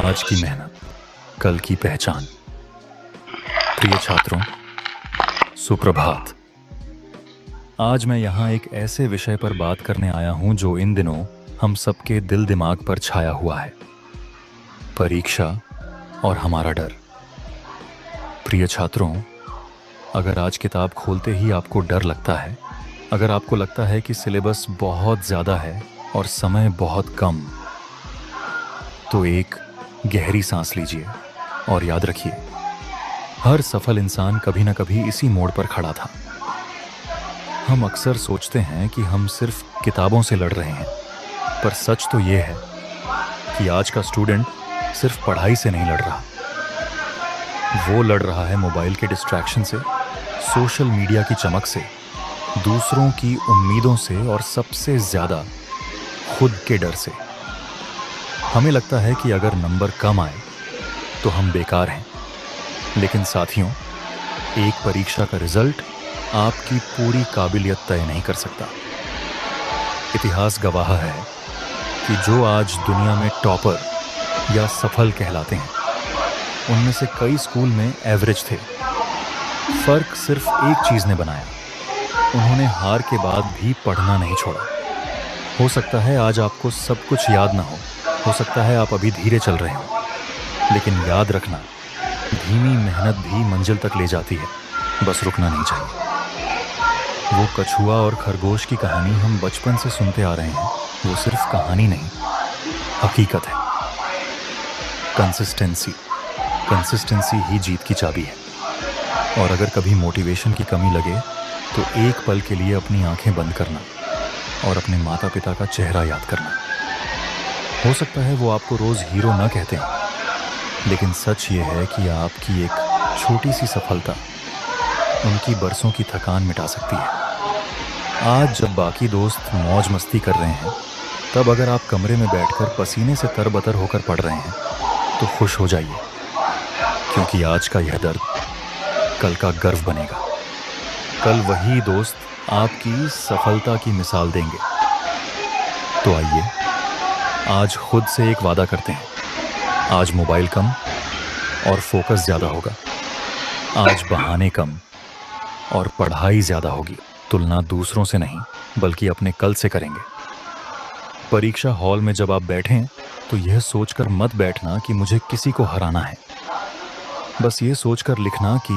आज की मेहनत, कल की पहचान। प्रिय छात्रों, सुप्रभात। आज मैं यहाँ एक ऐसे विषय पर बात करने आया हूँ जो इन दिनों हम सबके दिल दिमाग पर छाया हुआ है, परीक्षा और हमारा डर। प्रिय छात्रों, अगर आज किताब खोलते ही आपको डर लगता है, अगर आपको लगता है कि सिलेबस बहुत ज़्यादा है और समय बहुत कम, तो एक गहरी सांस लीजिए और याद रखिए, हर सफल इंसान कभी ना कभी इसी मोड़ पर खड़ा था। हम अक्सर सोचते हैं कि हम सिर्फ किताबों से लड़ रहे हैं, पर सच तो ये है कि आज का स्टूडेंट सिर्फ पढ़ाई से नहीं लड़ रहा। वो लड़ रहा है मोबाइल के डिस्ट्रैक्शन से, सोशल मीडिया की चमक से, दूसरों की उम्मीदों से और सबसे ज़्यादा खुद के डर से। हमें लगता है कि अगर नंबर कम आए तो हम बेकार हैं, लेकिन साथियों, एक परीक्षा का रिजल्ट आपकी पूरी काबिलियत तय नहीं कर सकता। इतिहास गवाह है कि जो आज दुनिया में टॉपर या सफल कहलाते हैं, उनमें से कई स्कूल में एवरेज थे। फर्क सिर्फ एक चीज़ ने बनाया, उन्होंने हार के बाद भी पढ़ना नहीं छोड़ा। हो सकता है आज आपको सब कुछ याद ना हो सकता है आप अभी धीरे चल रहे हो, लेकिन याद रखना, धीमी मेहनत भी मंजिल तक ले जाती है, बस रुकना नहीं चाहिए। वो कछुआ और खरगोश की कहानी हम बचपन से सुनते आ रहे हैं, वो सिर्फ कहानी नहीं, हकीकत है। कंसिस्टेंसी ही जीत की चाबी है। और अगर कभी मोटिवेशन की कमी लगे तो एक पल के लिए अपनी आंखें बंद करना और अपने माता पिता का चेहरा याद करना। हो सकता है वो आपको रोज हीरो न कहते हैं, लेकिन सच ये है कि आपकी एक छोटी सी सफलता उनकी बरसों की थकान मिटा सकती है। आज जब बाकी दोस्त मौज मस्ती कर रहे हैं, तब अगर आप कमरे में बैठकर पसीने से तरबतर होकर पढ़ रहे हैं, तो खुश हो जाइए, क्योंकि आज का यह दर्द कल का गर्व बनेगा। कल वही दोस्त आपकी सफलता की मिसाल देंगे। तो आइए आज खुद से एक वादा करते हैं, आज मोबाइल कम और फोकस ज़्यादा होगा। आज बहाने कम और पढ़ाई ज़्यादा होगी। तुलना दूसरों से नहीं, बल्कि अपने कल से करेंगे। परीक्षा हॉल में जब आप बैठें, तो यह सोचकर मत बैठना कि मुझे किसी को हराना है। बस ये सोचकर लिखना कि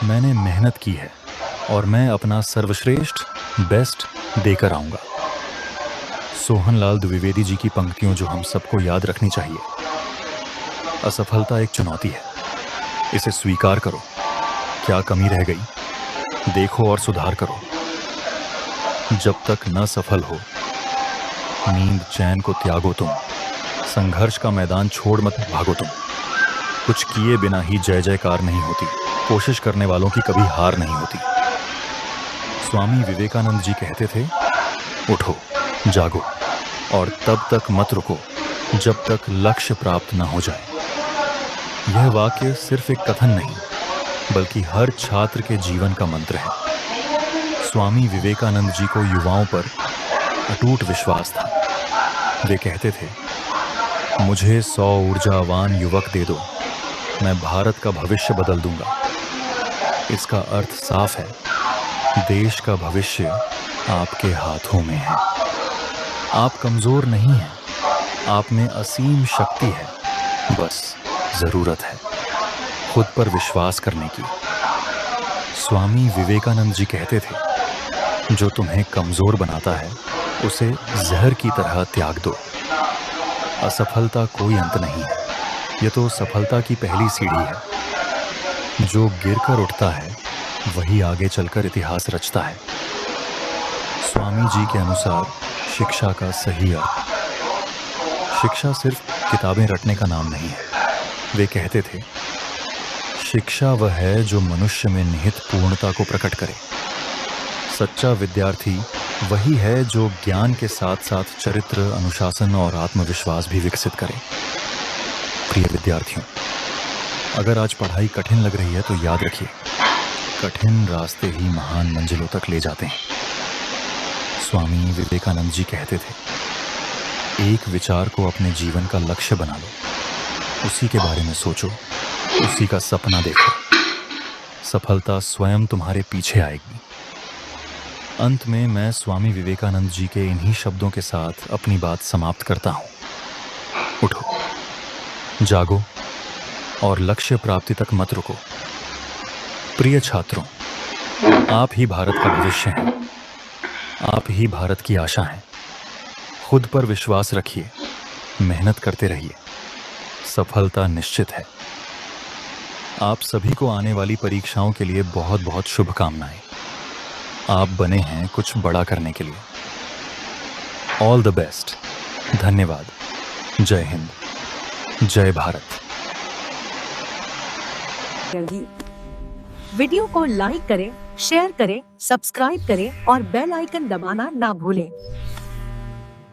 मैंने मेहनत की है और मैं अपना सर्वश्रेष्ठ बेस्ट देकर आऊँगा। सोहनलाल द्विवेदी जी की पंक्तियों जो हम सबको याद रखनी चाहिए। असफलता एक चुनौती है, इसे स्वीकार करो। क्या कमी रह गई, देखो और सुधार करो। जब तक न सफल हो, नींद चैन को त्यागो तुम, संघर्ष का मैदान छोड़ मत भागो तुम। कुछ किए बिना ही जय जयकार नहीं होती, कोशिश करने वालों की कभी हार नहीं होती। स्वामी विवेकानंद जी कहते थे, उठो, जागो और तब तक मत रुको जब तक लक्ष्य प्राप्त न हो जाए। यह वाक्य सिर्फ एक कथन नहीं, बल्कि हर छात्र के जीवन का मंत्र है। स्वामी विवेकानंद जी को युवाओं पर अटूट विश्वास था। वे कहते थे, मुझे 100 ऊर्जावान युवक दे दो, मैं भारत का भविष्य बदल दूंगा। इसका अर्थ साफ है, देश का भविष्य आपके हाथों में है। आप कमजोर नहीं हैं, आप में असीम शक्ति है, बस जरूरत है खुद पर विश्वास करने की। स्वामी विवेकानंद जी कहते थे, जो तुम्हें कमजोर बनाता है, उसे जहर की तरह त्याग दो। असफलता कोई अंत नहीं है, यह तो सफलता की पहली सीढ़ी है। जो गिरकर उठता है, वही आगे चलकर इतिहास रचता है। स्वामी जी के अनुसार शिक्षा का सही अर्थ, शिक्षा सिर्फ किताबें रटने का नाम नहीं है। वे कहते थे, शिक्षा वह है जो मनुष्य में निहित पूर्णता को प्रकट करे। सच्चा विद्यार्थी वही है जो ज्ञान के साथ साथ चरित्र, अनुशासन और आत्मविश्वास भी विकसित करे। प्रिय विद्यार्थियों, अगर आज पढ़ाई कठिन लग रही है तो याद रखिए, कठिन रास्ते ही महान मंजिलों तक ले जाते हैं। स्वामी विवेकानंद जी कहते थे, एक विचार को अपने जीवन का लक्ष्य बना लो, उसी के बारे में सोचो, उसी का सपना देखो। सफलता स्वयं तुम्हारे पीछे आएगी। अंत में मैं स्वामी विवेकानंद जी के इन्हीं शब्दों के साथ अपनी बात समाप्त करता हूं। उठो, जागो और लक्ष्य प्राप्ति तक मत रुको। प्रिय छात्रों, आप ही भारत का भविष्य हैं। आप ही भारत की आशा हैं। खुद पर विश्वास रखिए, मेहनत करते रहिए, सफलता निश्चित है। आप सभी को आने वाली परीक्षाओं के लिए बहुत बहुत शुभकामनाएं। आप बने हैं कुछ बड़ा करने के लिए। All the best. धन्यवाद। जय हिंद, जय भारत। वीडियो को लाइक करें, शेयर करें, सब्सक्राइब करें और बेल आइकन दबाना ना भूलें।